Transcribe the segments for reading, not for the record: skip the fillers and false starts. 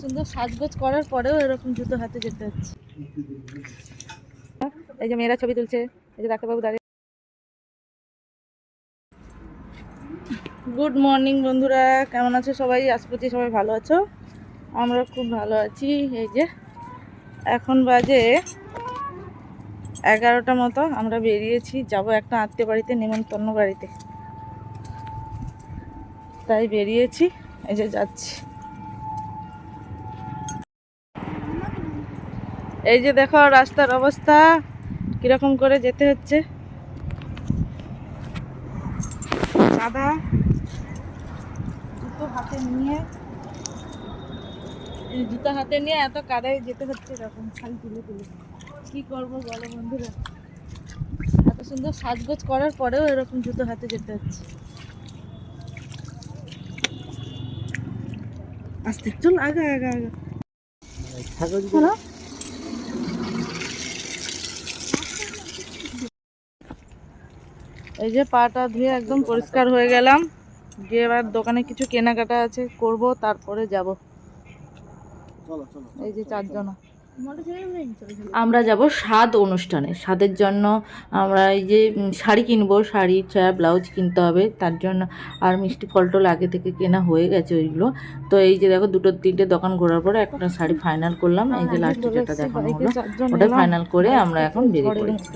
সুন্দর সাজগোজ করার পরেও এরকম জুতো হাতে যেতে হচ্ছে। এই যে মেয়েরা ছবি তুলছে, এই যে ডাক্তারবাবু দাঁড়িয়ে। গুড মর্নিং বন্ধুরা, কেমন আছো সবাই? আশা করছি সবাই ভালো আছো, আমরা খুব ভালো আছি। এই যে এখন বাজে 11টা মতো, আমরা বেরিয়েছি, যাব একটা আত্মীয় বাড়িতে, নেমন্তন্ন বাড়িতে, তাই বেরিয়েছি। এই যে যাচ্ছি, এই যে দেখো রাস্তার অবস্থা কিরকম করে যেতে হচ্ছে। কাদা, জুতো হাতে নিয়ে এত কাদায় যেতে হচ্ছে, এরকম খালি তুলে তুলে। কি করবো বলো বন্ধুরা, এত সুন্দর সাজগোজ করার পরেও এরকম জুতো হাতে যেতে হচ্ছে। আস্তে চল, আগা আগা আগা। এই যে পাটা ধুয়ে একদম পরিষ্কার হয়ে গেলাম, গিয়ে এবার দোকানে কিছু কেনাকাটা আছে করব, তারপরে যাব। এই যে 4 জন আমরা যাব স্বাদ অনুষ্ঠানে। স্বাদের জন্য আমরা এই যে শাড়ি কিনবো, শাড়ি ছায়া ব্লাউজ কিনতে হবে, তার জন্য আর মিষ্টি ফল টল আগে থেকে কেনা হয়ে গেছে ওইগুলো। তো এই যে দেখো 2-3টে দোকান ঘোরার পরে একটা শাড়ি ফাইনাল করলাম। এই যে লাস্টে যেটা দেখানো হলো ওটা ফাইনাল করে আমরা এখন বেরিয়ে পড়েছি।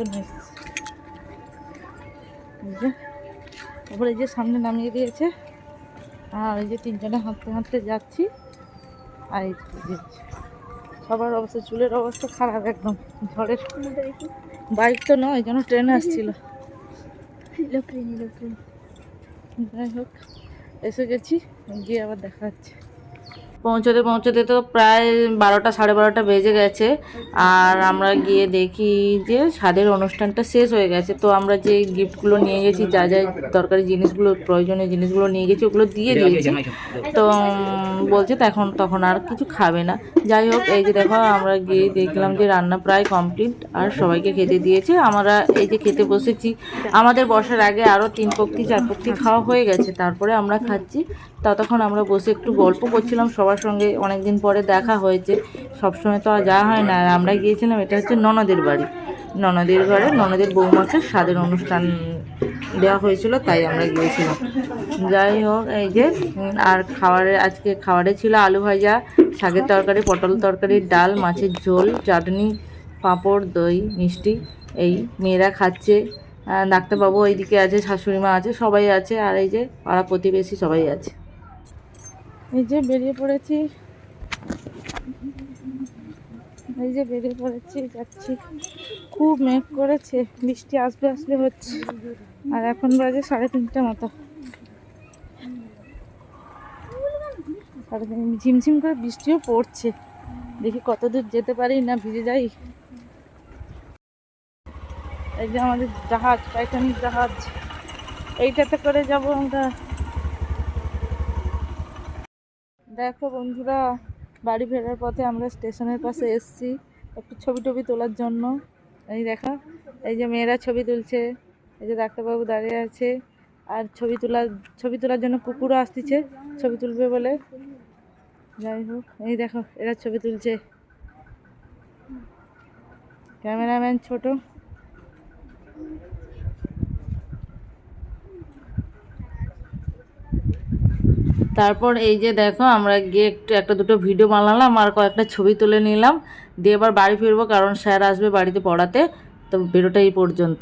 তারপরে এই যে সামনে নামিয়ে দিয়েছে, আর এই যে 3 জনে হাঁটতে হাঁটতে যাচ্ছি। আর এই যে সবার অবস্থা, চুলের অবস্থা খারাপ একদম, ঝড়ের। বাইক তো নয়, যেন ট্রেন আসছিল। যাই হোক, এসে গেছি, গিয়ে আবার দেখা হচ্ছে। পৌঁছতে পৌঁছতে তো প্রায় 12টা 12:30 বেজে গেছে। আর আমরা গিয়ে দেখি যে স্বাদের অনুষ্ঠানটা শেষ হয়ে গেছে। তো আমরা যে গিফটগুলো নিয়ে গেছি, যা যা দরকারি জিনিসগুলো, প্রয়োজনীয় জিনিসগুলো নিয়ে গেছি, ওগুলো দিয়ে দিয়েছি। তো বলছে তখন আর কিছু খাবে না। যাই হোক, এই যে দেখো আমরা গিয়ে দেখলাম যে রান্না প্রায় কমপ্লিট, আর সবাইকে খেতে দিয়েছে। আমরা এই যে খেতে বসেছি, আমাদের বসার আগে আরও 3 পক্তি 4 পক্তি খাওয়া হয়ে গেছে, তারপরে আমরা খাচ্ছি। ততক্ষণ আমরা বসে একটু গল্প করছিলাম সবার সঙ্গে, অনেকদিন পরে দেখা হয়েছে, সবসময় তো আর যাওয়া হয় না। আর আমরা গিয়েছিলাম, এটা হচ্ছে ননদের বাড়ি, ননদের ঘরে ননদের বৌমাকে স্বাদের অনুষ্ঠান দেওয়া হয়েছিল, তাই আমরা গিয়েছিলাম। যাই হোক, এই যে আর আজকে খাবারে ছিল আলু ভাজা, শাকের তরকারি, পটল তরকারি, ডাল, মাছের ঝোল, চাটনি, পাঁপড়, দই, মিষ্টি। এই মেয়েরা খাচ্ছে, ডাক্তারবাবু এইদিকে আছে, শাশুড়ি মা আছে, সবাই আছে। আর এই যে পাড়া প্রতিবেশী সবাই আছে। এই যে বেরিয়ে পড়েছি, এই যে বেরিয়ে পড়েছি, যাচ্ছি। খুব মেঘ করেছে, বৃষ্টি আসবে আসবে হচ্ছে। আর এখন বাজে 3:30 মতো, ঝিমঝিম করে বৃষ্টিও পড়ছে। দেখি কত দূর যেতে পারি, না ভিজে যাই। এই যে আমাদের জাহাজ, টাইটানিক জাহাজ, এইটাতে করে যাব আমরা। দেখো বন্ধুরা, বাড়ি ফেরার পথে আমরা স্টেশনের পাশে এসছি একটু ছবি টবি তোলার জন্য। এই দেখা, এই যে মেয়েরা ছবি তুলছে, এই যে ডাক্তারবাবু দাঁড়িয়ে আছে। আর ছবি তোলার জন্য কুকুরও আসতেছে ছবি তুলবে বলে। যাই হোক, এই দেখো এরা ছবি তুলছে, ক্যামেরাম্যান ছোট। তারপর এই যে দেখো আমরা গিয়ে একটা দুটো ভিডিও বানালাম, আর কয়েকটা ছবি তুলে নিলাম, দিয়ে এবার বাড়ি ফিরবো, কারণ স্যার আসবে বাড়িতে পড়াতে। তো ভিডিওটা এই পর্যন্ত।